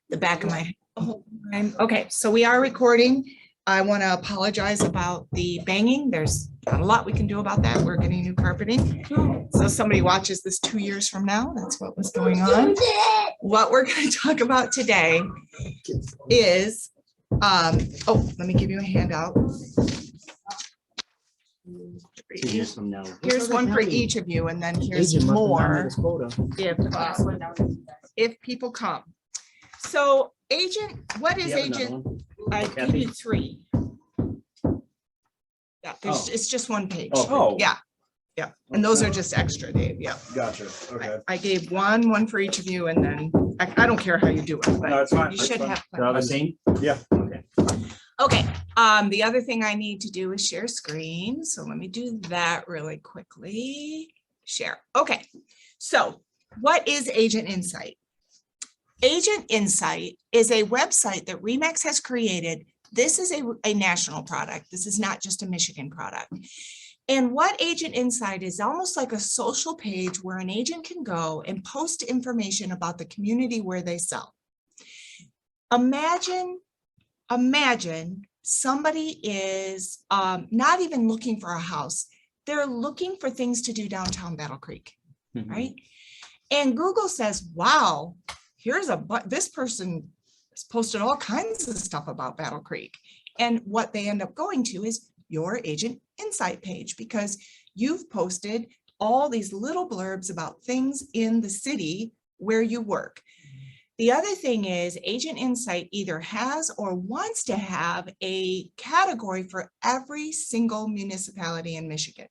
the back of my head the whole time. Okay, so we are recording. I want to apologize about the banging. There's not a lot we can do about that. We're getting new carpeting. So somebody watches this 2 years from now, that's what was going on. What we're going to talk about today is, oh, let me give you a handout. 2 years from now. Here's one for each of you, and then here's more if people come. So agent, what is agent? I give you 3. Yeah, it's just 1 page. Oh. Yeah, yeah, and those are just extra, Dave. Yeah. Gotcha. Okay. I gave one for each of you, and then I don't care how you do it, No, but it's fine. you It's should fine. have. They're all the same? Yeah. Okay. Okay, the other thing I need to do is share screen. So let me do that really quickly. Share. Okay, so what is Agent Insight? Agent Insight is a website that RE/MAX has created. This is a national product. This is not just a Michigan product. And what Agent Insight is almost like a social page where an agent can go and post information about the community where they sell. Imagine somebody is not even looking for a house. They're looking for things to do downtown Battle Creek, right? And Google says, wow, this person has posted all kinds of stuff about Battle Creek. And what they end up going to is your Agent Insight page, because you've posted all these little blurbs about things in the city where you work. The other thing is Agent Insight either has or wants to have a category for every single municipality in Michigan,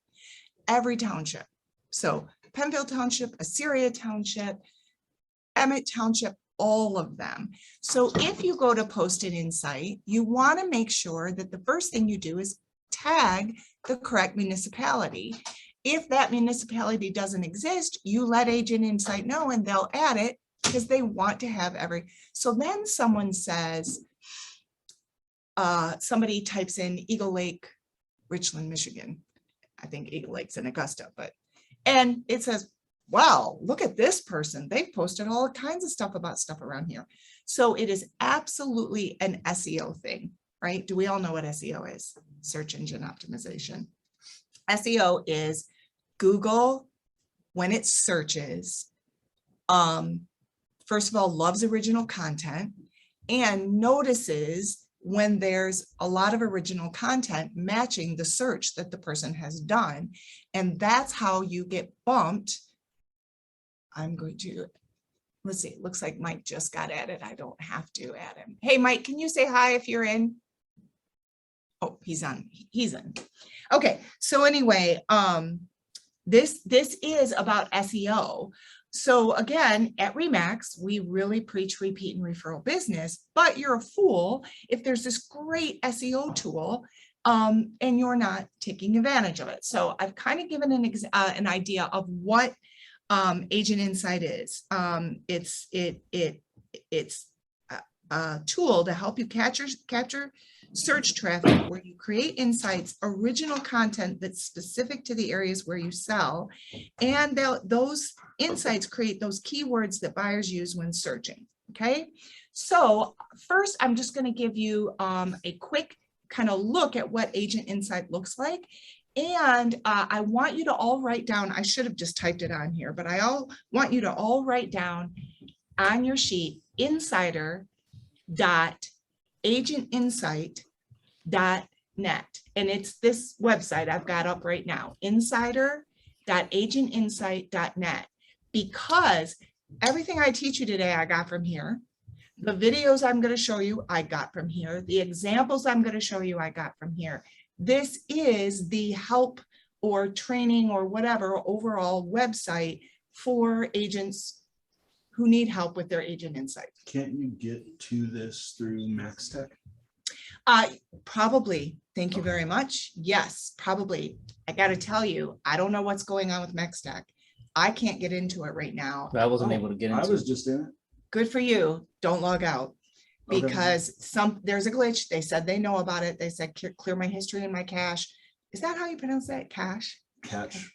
every township. So Penfield Township, Assyria Township, Emmett Township, all of them. So if you go to Post an Insight, you want to make sure that the first thing you do is tag the correct municipality. If that municipality doesn't exist, you let Agent Insight know and they'll add it, because they want to have so then someone says, somebody types in Eagle Lake, Richland, Michigan. I think Eagle Lake's in Augusta, and it says, wow, look at this person. They've posted all kinds of stuff about stuff around here. So it is absolutely an SEO thing, right? Do we all know what SEO is? Search engine optimization. SEO is Google, when it searches, first of all, loves original content and notices when there's a lot of original content matching the search that the person has done. And that's how you get bumped. I'm going to, let's see, it looks like Mike just got added. I don't have to add him. Hey, Mike, can you say hi if you're in? Oh, he's on, he's in. Okay, so anyway, this is about SEO. So again, at RE/MAX, we really preach repeat and referral business, but you're a fool if there's this great SEO tool and you're not taking advantage of it. So I've kind of given an idea of what Agent Insight is. It's a tool to help you capture search traffic where you create insights, original content that's specific to the areas where you sell, and those insights create those keywords that buyers use when searching. Okay, so first I'm just going to give you a quick kind of look at what Agent Insight looks like. And I want you to all write down, I should have just typed it on here, but I want you to all write down on your sheet, insider.agentinsight.net. And it's this website I've got up right now, insider.agentinsight.net, because everything I teach you today, I got from here. The videos I'm going to show you, I got from here. The examples I'm going to show you, I got from here. This is the help or training or whatever overall website for agents who need help with their Agent Insight. Can't you get to this through MaxTech? Probably. Thank you very much. Yes, probably. I got to tell you, I don't know what's going on with MaxTech. I can't get into it right now. I wasn't able to get into I was it. just in it. Good for you. Don't log out. Because there's a glitch. They said they know about it. They said clear my history and my cache. Is that how you pronounce that? Cache? Cache.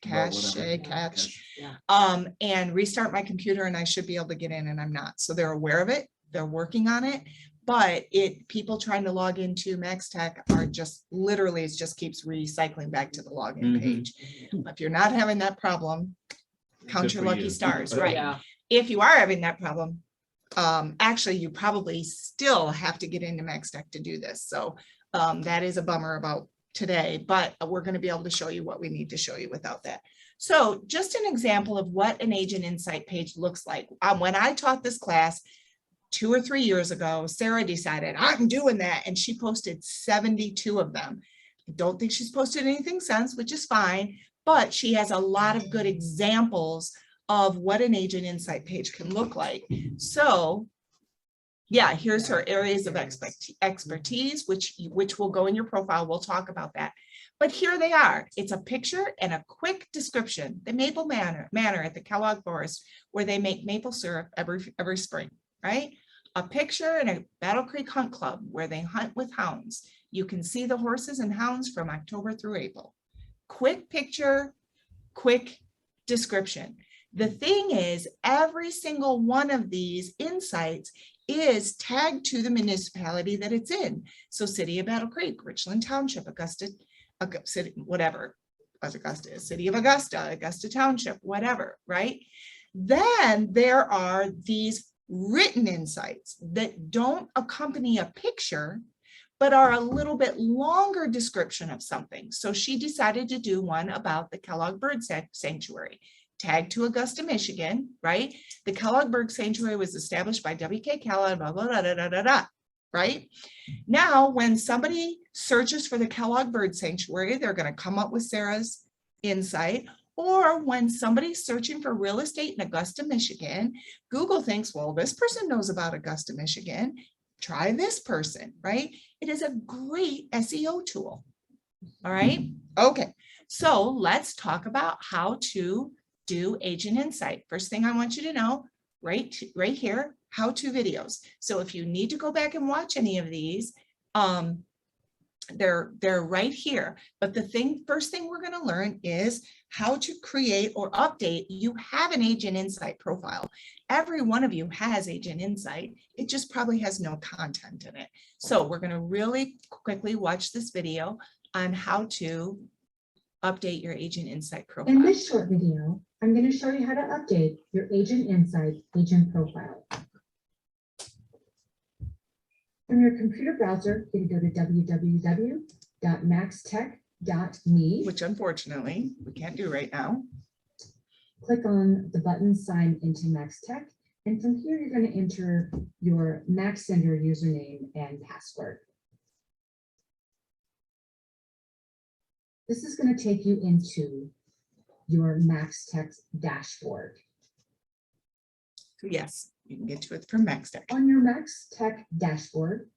And restart my computer and I should be able to get in, and I'm not. So they're aware of it. they're working on it. But people trying to log into Max Tech are just literally, it just keeps recycling back to the login Mhm. page. If you're not having that problem, count Good your for lucky you. stars, right? Yeah. If you are having that problem, actually, you probably still have to get into Max Tech to do this. So that is a bummer about today, but we're going to be able to show you what we need to show you without that. So just an example of what an Agent Insight page looks like. When I taught this class 2 or 3 years ago, Sarah decided I'm doing that, and she posted 72 of them. I don't think she's posted anything since, which is fine, but she has a lot of good examples of what an Agent Insight page can look like. So yeah, here's her areas of expertise, which will go in your profile. We'll talk about that. But here they are. It's a picture and a quick description. The Maple Manor at the Kellogg Forest, where they make maple syrup every spring, right? A picture and a Battle Creek Hunt Club, where they hunt with hounds. You can see the horses and hounds from October through April. Quick picture, quick description. The thing is, every single one of these insights is tagged to the municipality that it's in. So City of Battle Creek, Richland Township, Augusta, whatever, Augusta, City of Augusta, Augusta Township, whatever, right? Then there are these written insights that don't accompany a picture, but are a little bit longer description of something. So she decided to do one about the Kellogg Bird Sanctuary, tagged to Augusta, Michigan, right? The Kellogg Bird Sanctuary was established by W.K. Kellogg, blah, blah, blah, blah, blah, blah, blah, right? Now, when somebody searches for the Kellogg Bird Sanctuary, they're going to come up with Sarah's insight. Or when somebody's searching for real estate in Augusta, Michigan, Google thinks, well, this person knows about Augusta, Michigan. Try this person, right? It is a great SEO tool. All right. Okay. So let's talk about how to do Agent Insight. First thing I want you to know, right here, how-to videos. So if you need to go back and watch any of these, they're right here. But the first thing we're going to learn is how to create or update. You have an Agent Insight profile. Every one of you has Agent Insight. It just probably has no content in it. So we're going to really quickly watch this video on how to update your Agent Insight profile. In this short video, I'm going to show you how to update your Agent Insight agent profile. From your computer browser, you can go to www.maxtech.me. Which unfortunately we can't do right now. Click on the button Sign into MaxTech, and from here you're going to enter your MaxSender username and password. This is going to take you into your MaxTech dashboard. So yes, you can get to it from MaxTech. On your MaxTech dashboard,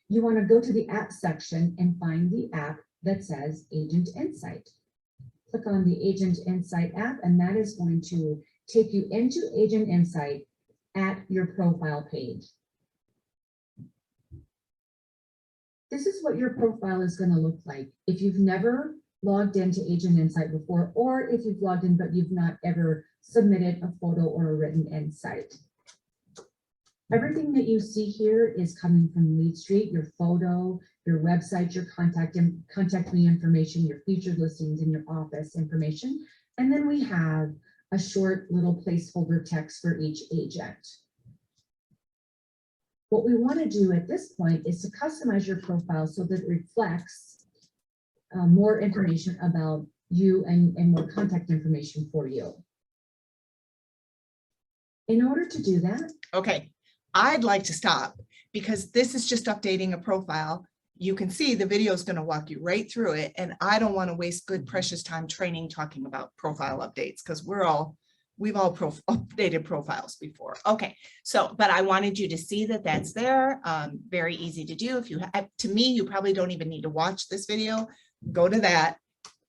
you want to go to the app section and find the app that says Agent Insight. Click on the Agent Insight app, and that is going to take you into Agent Insight at your profile page. This is what your profile is going to look like if you've never logged into Agent Insight before, or if you've logged in but you've not ever submitted a photo or a written insight. Everything that you see here is coming from Lead Street, your photo, your website, your contact me information, your featured listings, and your office information. And then we have a short little placeholder text for each agent. What we want to do at this point is to customize your profile so that it reflects more information about you and more contact information for you. In order to do that, Okay, I'd like to stop because this is just updating a profile. You can see the video is going to walk you right through it, and I don't want to waste good precious time training talking about profile updates because we've all updated profiles before. Okay, so but I wanted you to see that that's there. Very easy to do. If you have, to me, you probably don't even need to watch this video. Go to that,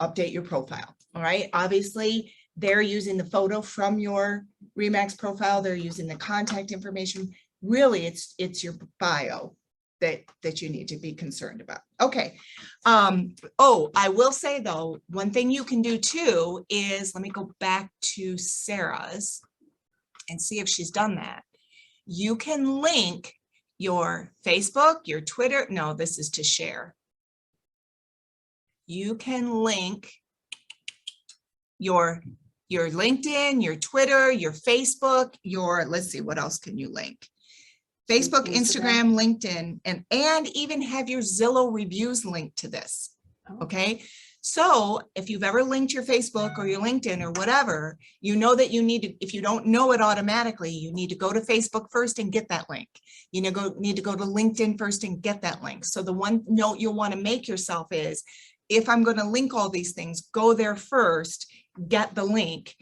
update your profile. All right, obviously they're using the photo from your Remax profile. They're using the contact information. Really, it's your bio that you need to be concerned about. Okay. Oh, I will say though, one thing you can do too is, let me go back to Sarah's and see if she's done that. you can link your Facebook, your Twitter. No, this is to share. You can link your LinkedIn, your Twitter, your Facebook, your, let's see, what else can you link? Facebook, Instagram, LinkedIn, and even have your Zillow reviews linked to this. Okay. So if you've ever linked your Facebook or your LinkedIn or whatever, you know that you need to, if you don't know it automatically, you need to go to Facebook first and get that link. You need to go to LinkedIn first and get that link. So the one note you'll want to make yourself is, if I'm going to link all these things, go there first, get the link.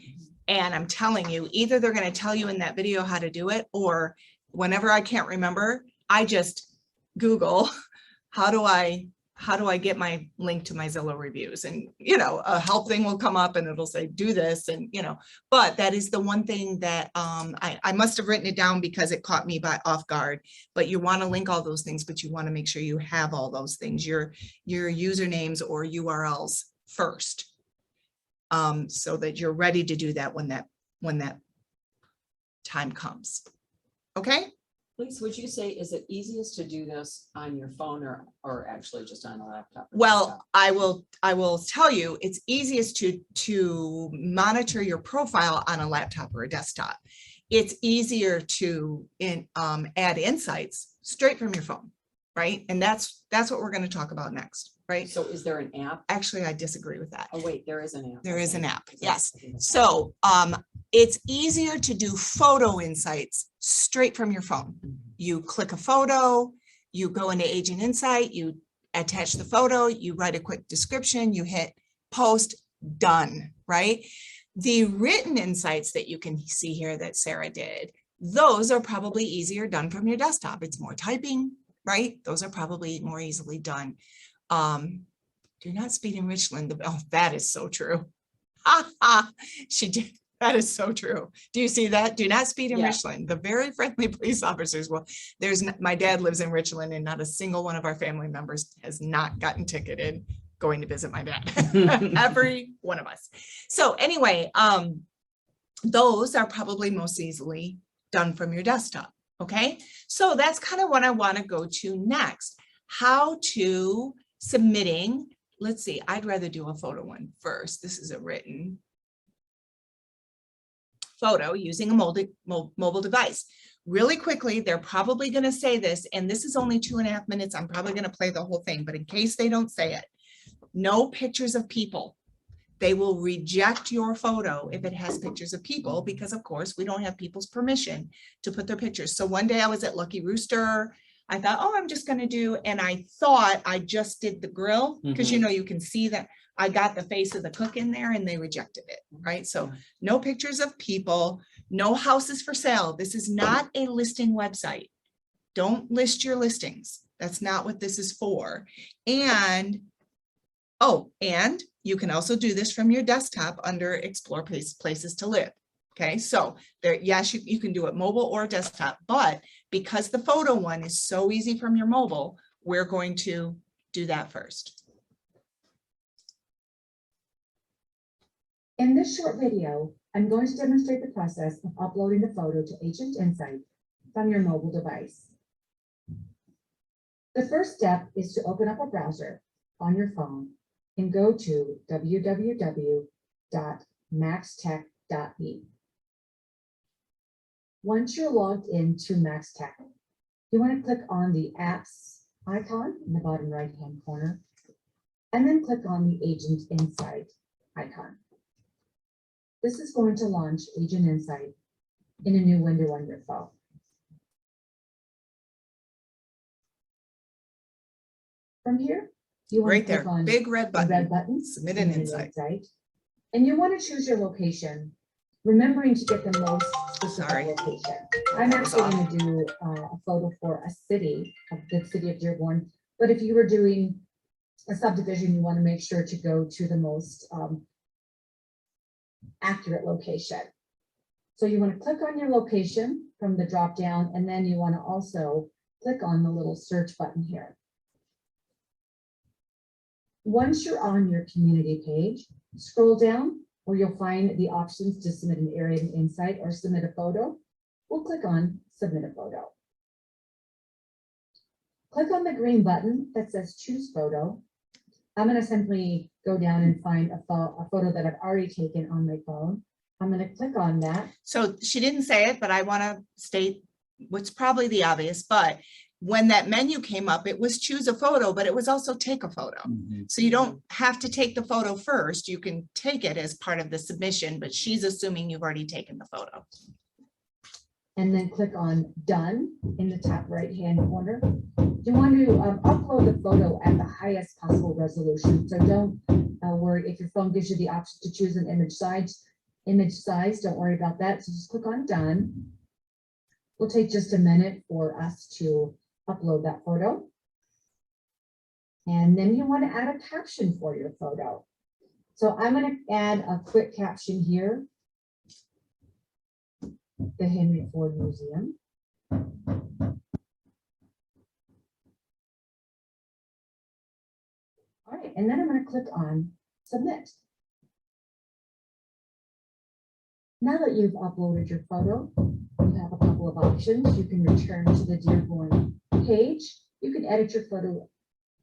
And I'm telling you, either they're going to tell you in that video how to do it, or whenever I can't remember, I just Google, how do I get my link to my Zillow reviews? And, a help thing will come up and it'll say, do this. And, but that is the one thing that I must have written it down because it caught me off guard. But you want to link all those things, but you want to make sure you have all those things, your usernames or URLs first, so that you're ready to do that when that time comes. Okay. Lisa, would you say, is it easiest to do this on your phone or actually just on a laptop? Well, I will tell you, it's easiest to monitor your profile on a laptop or a desktop. It's easier to add insights straight from your phone, right? And that's what we're going to talk about next, right? So is there an app? Actually, I disagree with that. Oh, wait, there is an app. There is an app, Okay. yes. So it's easier to do photo insights straight from your phone. You click a photo, you go into Agent Insight, you attach the photo, you write a quick description, you hit post, done, right? The written insights that you can see here that Sarah did, those are probably easier done from your desktop. It's more typing, right? Those are probably more easily done. Do not speed in Richland. Oh, that is so true. She did. That is so true. Do you see that? Do not speed in Yeah. Richland. The very friendly police officers. Well, my dad lives in Richland and not a single one of our family members has not gotten ticketed going to visit my dad. Every one of us. So anyway, those are probably most easily done from your desktop. Okay. So that's kind of what I want to go to next. How to submitting. Let's see. I'd rather do a photo one first. This is a written photo using a mobile device. Really quickly, they're probably going to say this, and this is only 2.5 minutes. I'm probably going to play the whole thing, but in case they don't say it, no pictures of people. They will reject your photo if it has pictures of people, because of course we don't have people's permission to put their pictures. So one day I was at Lucky Rooster. I thought, oh, I'm just going to do, and I thought I just did the grill because you can see that I got the face of the cook in there and they rejected it, right? So no pictures of people, no houses for sale. This is not a listing website. Don't list your listings. That's not what this is for. And you can also do this from your desktop under Explore Places to Live. Okay, so there, yes, you can do it mobile or desktop, but because the photo one is so easy from your mobile, we're going to do that first. In this short video, I'm going to demonstrate the process of uploading the photo to Agent Insight from your mobile device. The first step is to open up a browser on your phone and go to www.maxtech.me. Once you're logged into MaxTech, you want to click on the apps icon in the bottom right-hand corner, and then click on the Agent Insight icon. This is going to launch Agent Insight in a new window on your phone. From here, you want Right to click there, on big red the red button, button, submit an insight. and you want to choose your location, remembering to get the most specific location. I'm That was actually going to do a photo for a city, the city of Dearborn, but if you were doing a subdivision, you want to make sure to go to the most accurate location. So you want to click on your location from the drop down, and then you want to also click on the little search button here. Once you're on your community page, scroll down where you'll find the options to submit an area of insight or submit a photo. We'll click on submit a photo. Click on the green button that says choose photo. I'm going to simply go down and find a photo that I've already taken on my phone. I'm going to click on that. So she didn't say it, but I want to state what's probably the obvious, but when that menu came up, it was choose a photo, but it was also take a photo. So you don't have to take the photo first. You can take it as part of the submission, but she's assuming you've already taken the photo. And then click on done in the top right-hand corner. You want to upload the photo at the highest possible resolution. So don't worry if your phone gives you the option to choose an image size. Don't worry about that. So just click on done. Will take just a minute for us to upload that photo. And then you want to add a caption for your photo. So I'm going to add a quick caption here. The Henry Ford Museum. All right, and then I'm going to click on submit. Now that you've uploaded your photo, you have a couple of options. You can return to the Dearborn page. You can edit your photo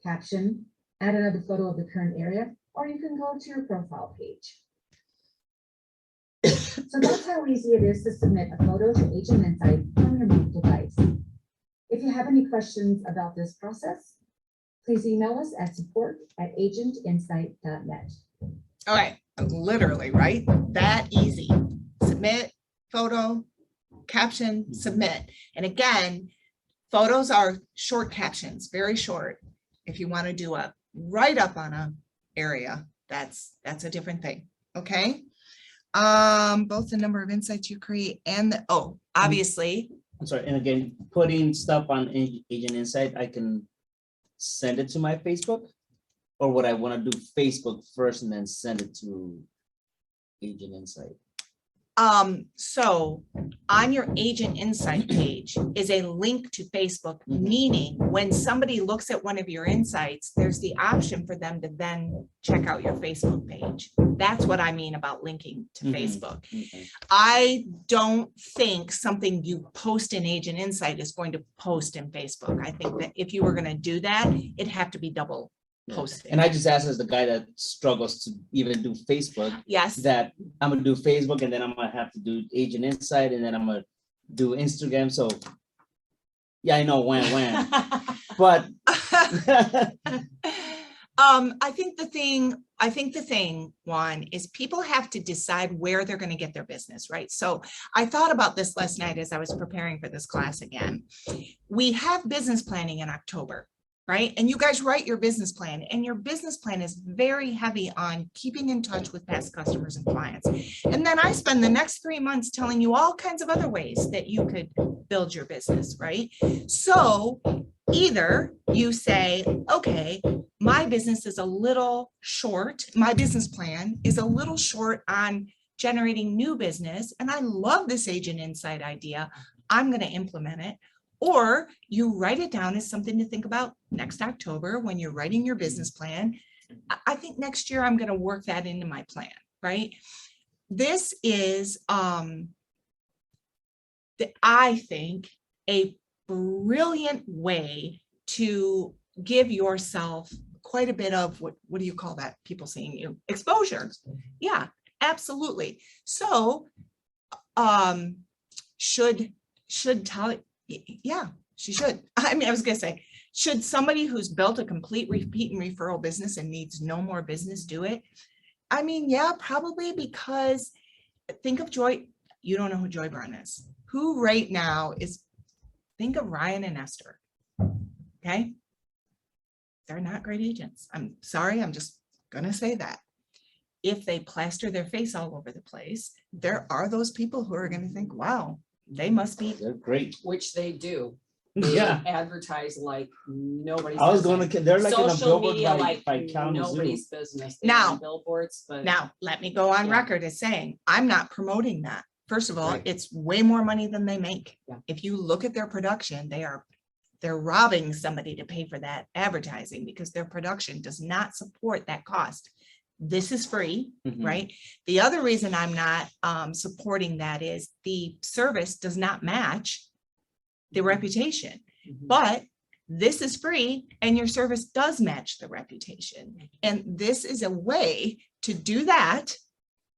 caption, add another photo of the current area, or you can go to your profile page. So that's how easy it is to submit a photo to Agent Insight from your mobile device. If you have any questions about this process, please email us at support@agentinsight.net. All right, literally, right? That easy. Submit, photo, caption, submit. And again, photos are short captions, very short. If you want to do a write-up on a area, that's a different thing, okay? Both the number of insights you create and the, obviously. I'm sorry, and again, putting stuff on Agent Insight, I can send it to my Facebook? Or would I want to do Facebook first and then send it to Agent Insight? So on your Agent Insight page is a link to Facebook, meaning when somebody looks at one of your insights, there's the option for them to then check out your Facebook page. That's what I mean about linking to Facebook. Okay. I don't think something you post in Agent Insight is going to post in Facebook. I think that if you were going to do that, it'd have to be double posted. And I just asked as the guy that struggles to even do Facebook, Yes. that I'm gonna do Facebook and then I'm gonna have to do Agent Insight and then I'm gonna do Instagram. So yeah, I know when, but I think the thing, Juan, is people have to decide where they're going to get their business, right? So I thought about this last night as I was preparing for this class again. We have business planning in October, right? And you guys write your business plan, and your business plan is very heavy on keeping in touch with past customers and clients. And then I spend the next 3 months telling you all kinds of other ways that you could build your business, right? So either you say, okay, my business is a little short, my business plan is a little short on generating new business, and I love this Agent Insight idea, I'm going to implement it. Or you write it down as something to think about next October when you're writing your business plan. I think next year I'm going to work that into my plan, right? This is, I think, a brilliant way to give yourself quite a bit of what do you call that? People seeing you, exposure. Yeah, absolutely. So, should tell it. Yeah, she should. I mean, I was gonna say, should somebody who's built a complete repeat and referral business and needs no more business do it? I mean, yeah, probably, because think of Joy. You don't know who Joy Brown is. Who right now is, think of Ryan and Esther. Okay. They're not great agents. I'm sorry. I'm just gonna say that. If they plaster their face all over the place, there are those people who are gonna think, wow, they must be. they're great. Which they do. Yeah. Advertise like nobody's. I was business. going to, they're like in a Social billboard media by like Kalamazoo. nobody's business. They Now- run billboards, but Now, let me go on Yeah. record as saying, I'm not promoting that. First of all, Right. it's way more money than they make. Yeah. If you look at their production, they're robbing somebody to pay for that advertising because their production does not support that cost. This is free, Mhm. right? The other reason I'm not supporting that is the service does not match the reputation. Mhm. But this is free and your service does match the reputation. And this is a way to do that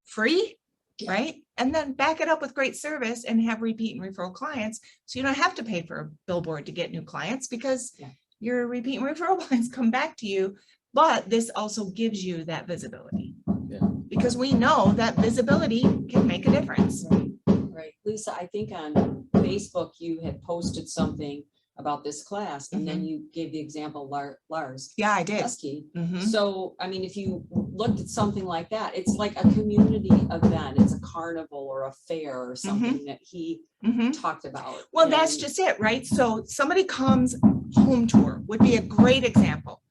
free, right? And then back it up with great service and have repeat and referral clients. So you don't have to pay for a billboard to get new clients because Yeah. your repeat and referral clients come back to you. But this also gives you that visibility. Yeah. Because we know that visibility can make a difference. Right, Lisa, I think on Facebook, you had posted something about this class, and then you gave the example Lars Yeah, I did. Husky. Mhm. So, I mean, if you looked at something like that, it's like a community event, it's a carnival or a fair or something that he Mhm. talked about. Well, that's And- just it, right? So somebody comes, home tour would be a great example.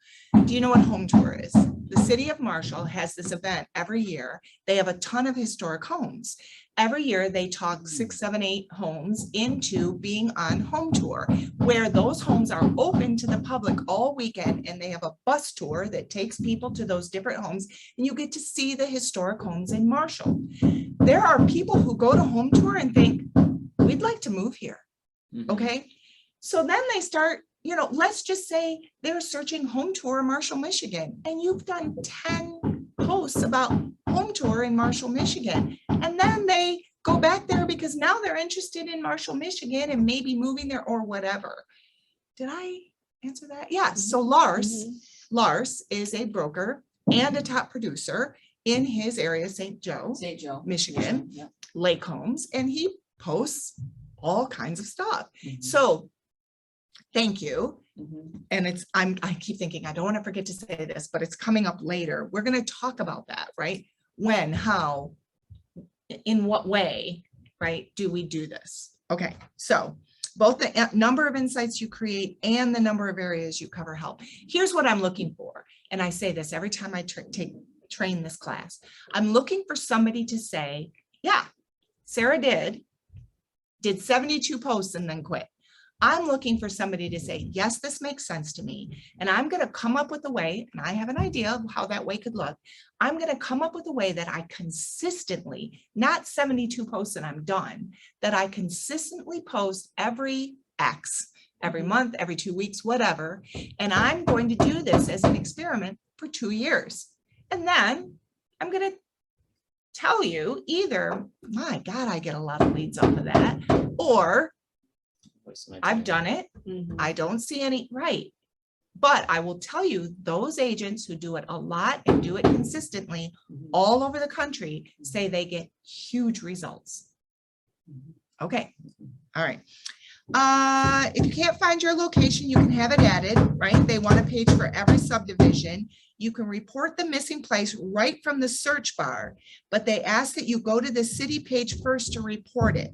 Do you know what home tour is? The city of Marshall has this event every year. They have a ton of historic homes. Every year they talk 6, 7, 8 homes into being on home tour, where those homes are open to the public all weekend, and they have a bus tour that takes people to those different homes, and you get to see the historic homes in Marshall. There are people who go to home tour and think, we'd like to move here. Mhm. Okay, so then they start, let's just say they're searching home tour Marshall, Michigan, and you've done 10 posts about home tour in Marshall, Michigan. And then they go back there because now they're interested in Marshall, Michigan and maybe moving there or whatever. Did I answer that? Yeah, so Lars is a broker and a top producer in his area, St. Joe, St. Joe. Michigan. Yeah. Lake Homes, and he posts all kinds of stuff. Mhm. So thank you. Mhm. And I keep thinking, I don't want to forget to say this, but it's coming up later. We're going to talk about that, right? When, how, in what way, right, do we do this? Okay, so both the number of insights you create and the number of areas you cover help. Here's what I'm looking for. And I say this every time I train this class. I'm looking for somebody to say, yeah, Sarah did 72 posts and then quit. I'm looking for somebody to say, yes, this makes sense to me. And I'm going to come up with a way, and I have an idea of how that way could look. I'm going to come up with a way that I consistently, not 72 posts and I'm done, that I consistently post every X, every month, every 2 weeks, whatever. And I'm going to do this as an experiment for 2 years. And then I'm going to tell you either, my God, I get a lot of leads off of that, or Waste my I've time. done it. Mhm. I don't see any, right. But I will tell you, those agents who do it a lot and do it consistently Mhm. all over the country say they get huge results. Okay, all right. If you can't find your location, you can have it added, right? They want a page for every subdivision. You can report the missing place right from the search bar, but they ask that you go to the city page first to report it.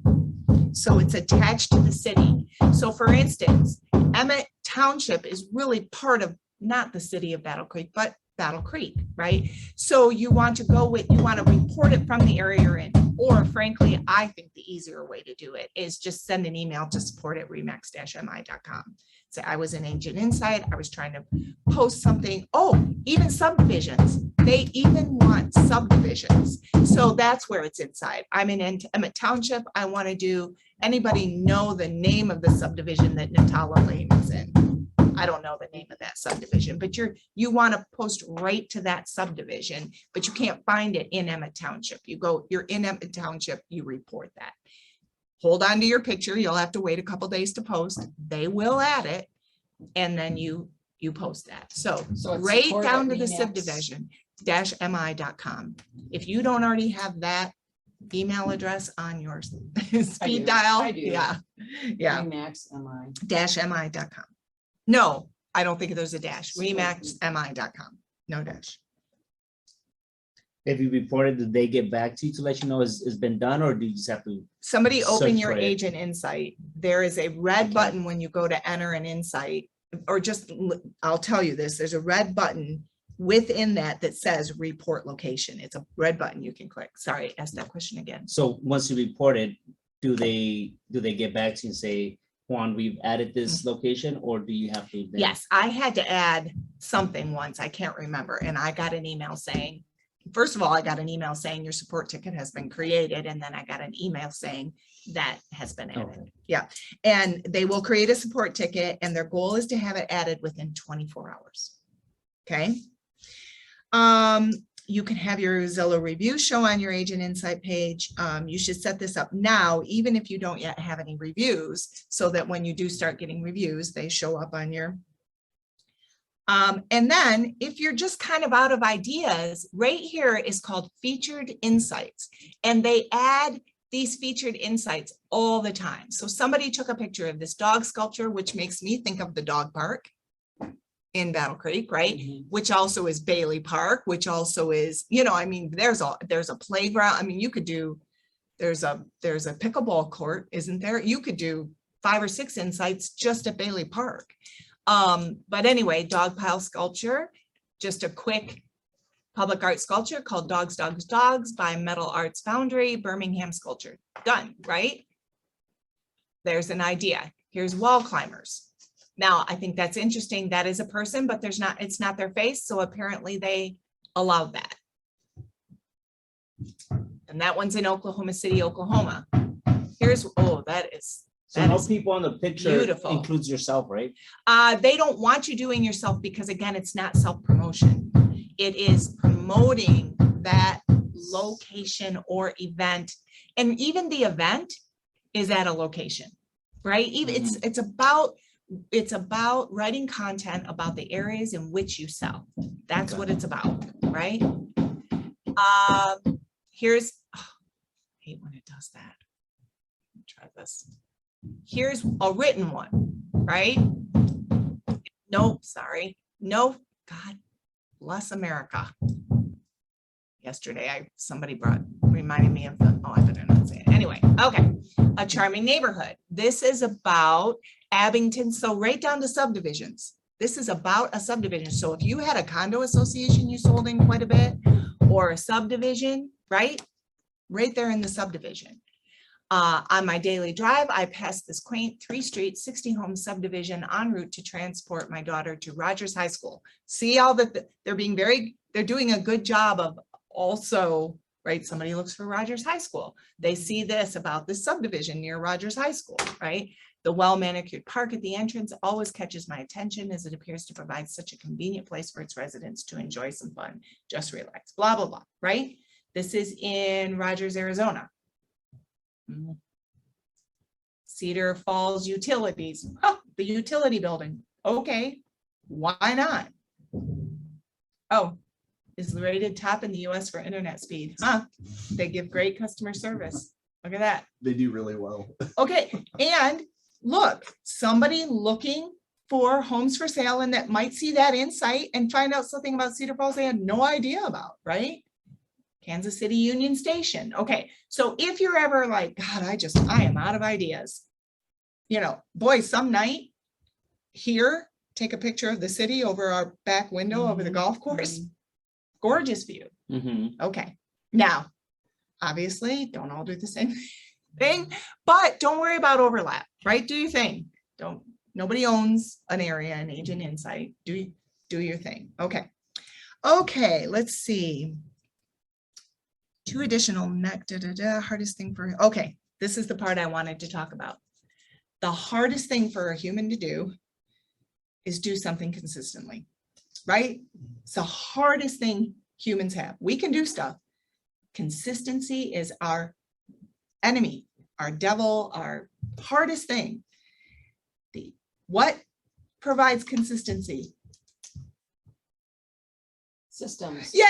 So it's attached to the city. So for instance, Emmett Township is really part of not the city of Battle Creek, but Battle Creek, right? So you want to report it from the area you're in. Or frankly, I think the easier way to do it is just send an email to support@remax-mi.com. Say, I was in Agent Insight. I was trying to post something. Oh, even subdivisions. They even want subdivisions. So that's where it's inside. I'm in Emmett Township. I want to do, anybody know the name of the subdivision that Natala Lane is in? I don't know the name of that subdivision, but you want to post right to that subdivision, but you can't find it in Emmett Township. You're in Emmett Township, you report that. Hold on to your picture. You'll have to wait a couple days to post. They will add it. And then you post that. So So it's right support down at to the Remax. subdivision-mi.com. If you don't already have that email address on your I speed do. dial, I do. yeah. Remax, MI. -mi.com. No, I don't think there's a dash. Support. Remax-mi.com. No dash. If you reported, did they get back to you to let you know it's been done, or do you just have to? Somebody open Search your for it. agent insight. There is a red Okay. button when you go to enter an insight, or just, I'll tell you this, there's a red button within that says report location. It's a red button you can click. Sorry, ask that question again. So once you report it, do they get back to you and say, Juan, we've added this location, or do you have to? then- Yes, I had to add something once. I can't remember. And I got an email saying, first of all, I got an email saying your support ticket has been created, and then I got an email saying that has been added. Okay. Yeah, and they will create a support ticket, and their goal is to have it added within 24 hours. Okay. You can have your Zillow review show on your Agent Insight page. You should set this up now, even if you don't yet have any reviews, so that when you do start getting reviews, they show up on your. And then if you're just kind of out of ideas, right here is called Featured Insights, and they add these featured insights all the time. So somebody took a picture of this dog sculpture, which makes me think of the dog park in Battle Creek, right? Mhm. Which also is Bailey Park, which also is, you know, I mean, there's a playground. I mean, you could do, there's a pickleball court, isn't there? You could do 5 or 6 insights just at Bailey Park. But anyway, dog pile sculpture, just a quick public art sculpture called Dogs, Dogs, Dogs by Metal Arts Foundry, Birmingham Sculpture. Done, right? There's an idea. Here's wall climbers. Now, I think that's interesting. That is a person, but it's not their face. So apparently they allowed that. And that one's in Oklahoma City, Oklahoma. Here's, oh, that is So That no is people on the picture beautiful. includes yourself, right? They don't want you doing yourself because again, it's not self-promotion. It is promoting that location or event. And even the event is at a location, right? Even it's about writing content about the areas in which you sell. That's what it's about, right? Here's, oh, I hate when it does that. Try this. Here's a written one, right? Nope, sorry. No, God bless America. Yesterday, somebody reminded me of the, oh, I better not say it. Anyway, okay. A Charming Neighborhood. This is about Abington, so right down to subdivisions. This is about a subdivision. So if you had a condo association you sold in quite a bit, or a subdivision, right? Right there in the subdivision. On my daily drive, I passed this quaint 3-street, 60-home subdivision en route to transport my daughter to Rogers High School. See all that they're doing a good job of also, right? Somebody looks for Rogers High School. They see this about this subdivision near Rogers High School, right? The well-manicured park at the entrance always catches my attention as it appears to provide such a convenient place for its residents to enjoy some fun, just relax, blah, blah, blah, right? This is in Rogers, Arizona. Cedar Falls Utilities, oh, the utility building. Okay, why not? Oh, is rated top in the US for internet speed. Huh? They give great customer service. Look at that. They do really well. Okay, and look, somebody looking for homes for sale and that might see that insight and find out something about Cedar Falls they had no idea about, right? Kansas City Union Station. Okay, so if you're ever like, God, I am out of ideas. You know, boy, some night here, take a picture of the city over our back window over the golf course. Gorgeous view. Mm-hmm. Okay, now, obviously, don't all do the same thing, but don't worry about overlap, right? Do your thing. Nobody owns an area in Agent Insight. Do your thing. Okay. Okay, let's see. 2 additional hardest thing for, okay, this is the part I wanted to talk about. The hardest thing for a human to do is do something consistently, right? It's the hardest thing humans have. We can do stuff. Consistency is our enemy, our devil, our hardest thing. What provides consistency? Systems. Yay!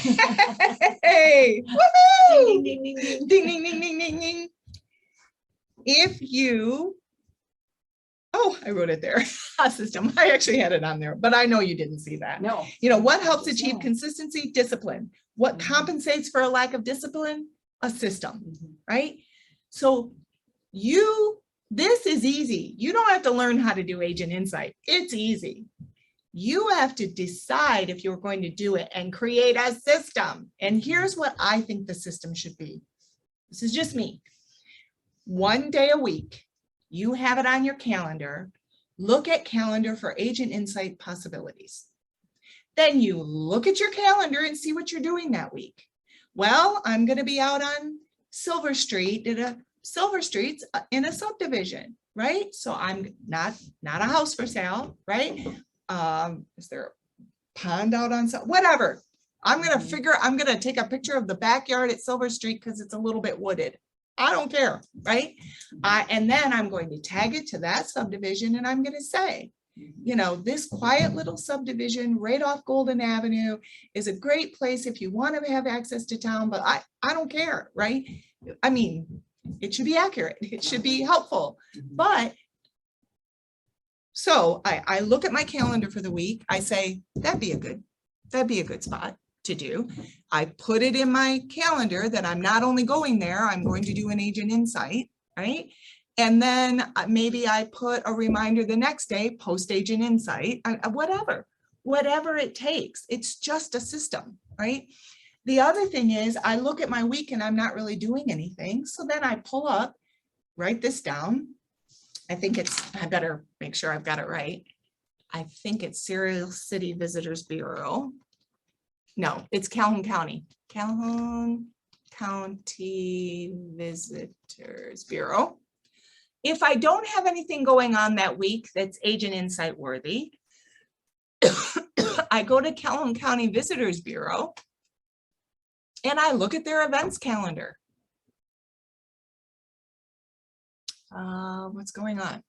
Ding, Woohoo! ding, ding, ding. Ding, ding, ding, ding, ding, ding. If you, oh, I wrote it there, a system. I actually had it on there, but I know you didn't see that. No. You know, what helps Just achieve no. consistency? Discipline. What Mhm. compensates for a lack of discipline? A system, Mhm. right? So this is easy. You don't have to learn how to do Agent Insight. It's easy. You have to decide if you're going to do it and create a system. And here's what I think the system should be. This is just me. 1 day a week, you have it on your calendar. Look at calendar for Agent Insight possibilities. Then you look at your calendar and see what you're doing that week. Well, I'm going to be out on Silver Street Silver Street's in a subdivision, right? So I'm not a house for sale, right? Is there a pond out on whatever? I'm gonna take a picture of the backyard at Silver Street because it's a little bit wooded. I don't care, right? And then I'm going to tag it to that subdivision and I'm gonna say, you know, this quiet little subdivision right off Golden Avenue is a great place if you want to have access to town, but I don't care, right? I mean, it should be accurate, it should be helpful, but so I look at my calendar for the week, I say, that'd be a good spot to do. I put it in my calendar that I'm not only going there, I'm going to do an agent insight, right? And then maybe I put a reminder the next day, post agent insight, whatever it takes. It's just a system, right? The other thing is I look at my week and I'm not really doing anything. So then I pull up, write this down. I better make sure I've got it right. I think it's Cereal City Visitors Bureau. No, it's Calhoun County. Calhoun County Visitors Bureau. If I don't have anything going on that week that's agent insight worthy, I go to Calhoun County Visitors Bureau and I look at their events calendar. What's going on?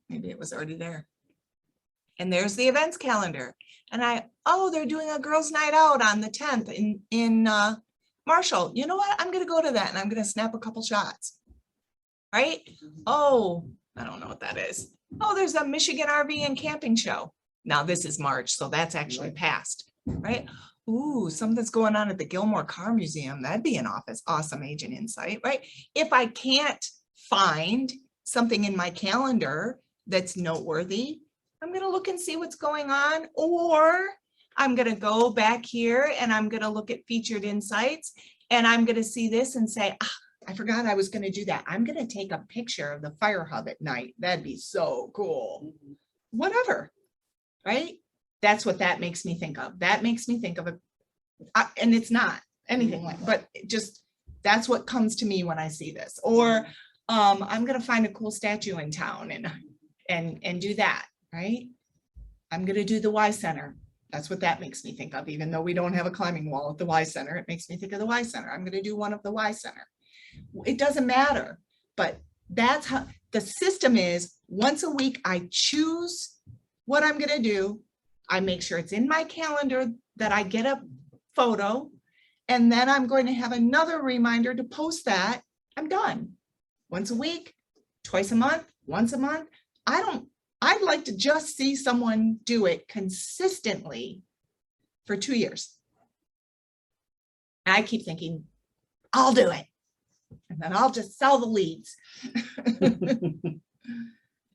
Maybe it was already there. And there's the events calendar. And they're doing a girls' night out on the 10th in Marshall. You know what? I'm going to go to that and I'm going to snap a couple shots. Right? Oh, I don't know what that is. Oh, there's a Michigan RV and camping show. Now this is March, so that's actually past, right? Ooh, something's going on at the Gilmore Car Museum. That'd be an awesome agent insight, right? If I can't find something in my calendar that's noteworthy, I'm going to look and see what's going on, or I'm going to go back here and I'm going to look at featured insights and I'm going to see this and say, I forgot I was going to do that. I'm going to take a picture of the fire hub at night. That'd be so cool. Whatever, right? That's what that makes me think of. That makes me think of it. And it's not anything like, but that's what comes to me when I see this. Or I'm going to find a cool statue in town and do that, right? I'm going to do the Y Center. That's what that makes me think of. Even though we don't have a climbing wall at the Y Center, it makes me think of the Y Center. I'm going to do one of the Y Center. It doesn't matter, but that's how the system is. Once a week, I choose what I'm going to do. I make sure it's in my calendar that I get a photo, and then I'm going to have another reminder to post that. I'm done. Once a week, twice a month, once a month. I'd like to just see someone do it consistently for 2 years. And I keep thinking, I'll do it. And then I'll just sell the leads.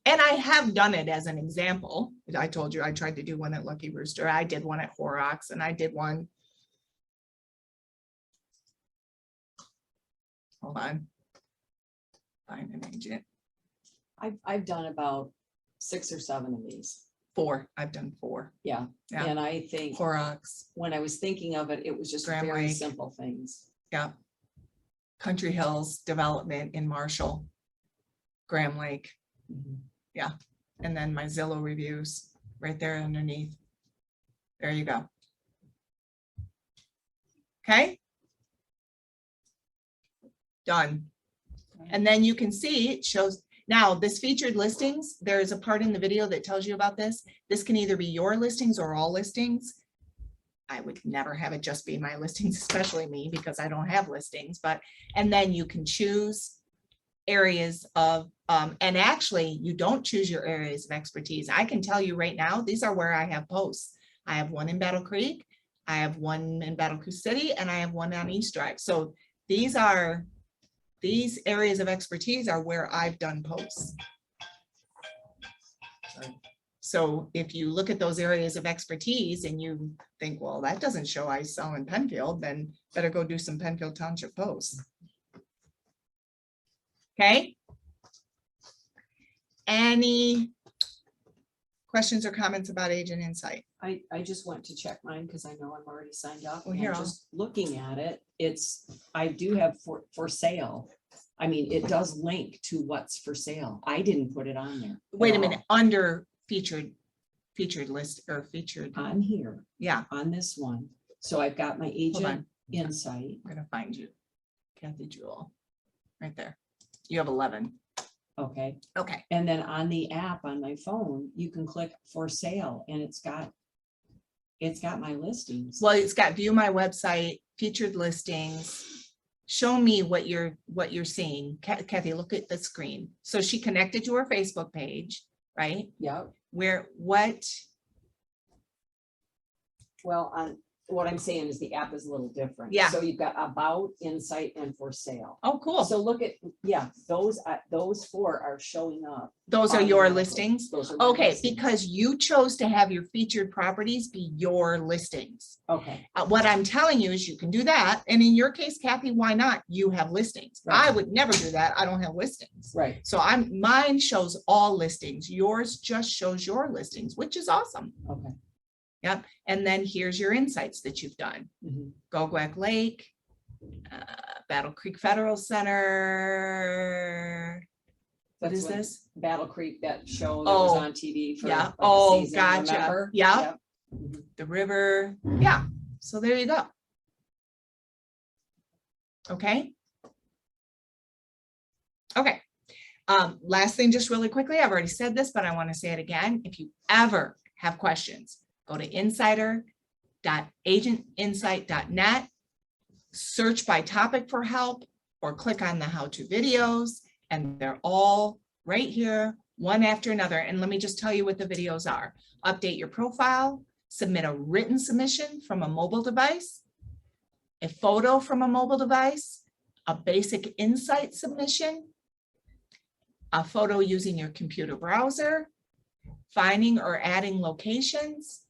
And I have done it as an example. I told you I tried to do one at Lucky Rooster. I did one at Horrocks, and I did one. Hold on. Find an agent. I've done about 6 or 7 of these. 4. I've done 4. Yeah. Yeah. And I think Horrocks. when I was thinking of it, it was just Graham very Lake. simple things. Yeah. Country Hills Development in Marshall. Graham Lake. Yeah. And then my Zillow reviews right there underneath. There you go. Okay. Done. And then you can see it shows now this featured listings. There is a part in the video that tells you about this. This can either be your listings or all listings. I would never have it just be my listings, especially me, because I don't have listings, and then you can choose areas of, and actually you don't choose your areas of expertise. I can tell you right now, these are where I have posts. I have one in Battle Creek, I have one in Battle Creek City, and I have one on East Drive. So these areas of expertise are where I've done posts. So if you look at those areas of expertise and you think, well, that doesn't show I sell in Penfield, then better go do some Penfield Township posts. Okay. Any questions or comments about Agent Insight? I just went to check mine because I know I'm already signed up. Well, and here, I'll- just looking at it, I do have for sale. I mean, it does link to what's for sale. I didn't put it on there. at Wait a minute, all. under featured list or featured, On here, yeah, on this one. So I've got my hold agent on, insight. I'm gonna find you. Kathy Jewell, right there. You have 11. Okay. Okay, And then on the app on my phone, you can click for sale and it's got my listings. well, it's got view my website, featured listings. Show me what you're seeing. Kathy, look at the screen. So she connected to her Facebook page, right? Yep. What? Well, what I'm saying is the app is a little different. Yeah. So you've got about, insight, and for sale. Oh, cool. So look at, yeah, those 4 are showing up. Those are your automatically. listings? Those are my Okay, listings. because you chose to have your featured properties be your listings. Okay, What I'm telling you is you can do that. And in your case, Kathy, why not? You have listings. I Right. would never do that. I don't have listings. right, So mine shows all listings. Yours just shows your listings, which is awesome. okay. Yep. And then here's your insights that you've done. Mhm. Gogwag Lake, Battle Creek Federal Center. What That's is this? Battle Creek, that show that was Oh, on TV for. yeah. like a Oh, season, gotcha. remember? Yeah. Yep. Mhm. The river. Yeah. So there you go. Okay. Okay. Last thing, just really quickly, I've already said this, but I want to say it again. If you ever have questions, go to insider.agentinsight.net, search by topic for help, or click on the how-to videos, and they're all right here, one after another. And let me just tell you what the videos are. Update your profile, submit a written submission from a mobile device, a photo from a mobile device, a basic insight submission, a photo using your computer browser, finding or adding locations,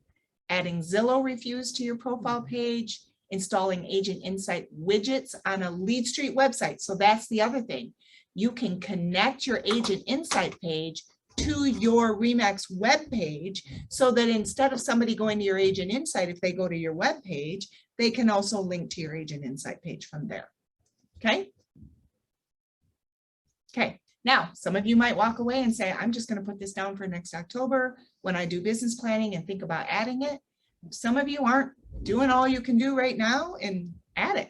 adding Zillow reviews to your profile page, installing Agent Insight widgets on a Lead Street website. So that's the other thing. You can connect your Agent Insight page to your RE/MAX web page so that instead of somebody going to your Agent Insight, if they go to your web page, they can also link to your Agent Insight page from there. Okay. Okay. Now, some of you might walk away and say, I'm just going to put this down for next October when I do business planning and think about adding it. Some of you aren't doing all you can do right now and add it.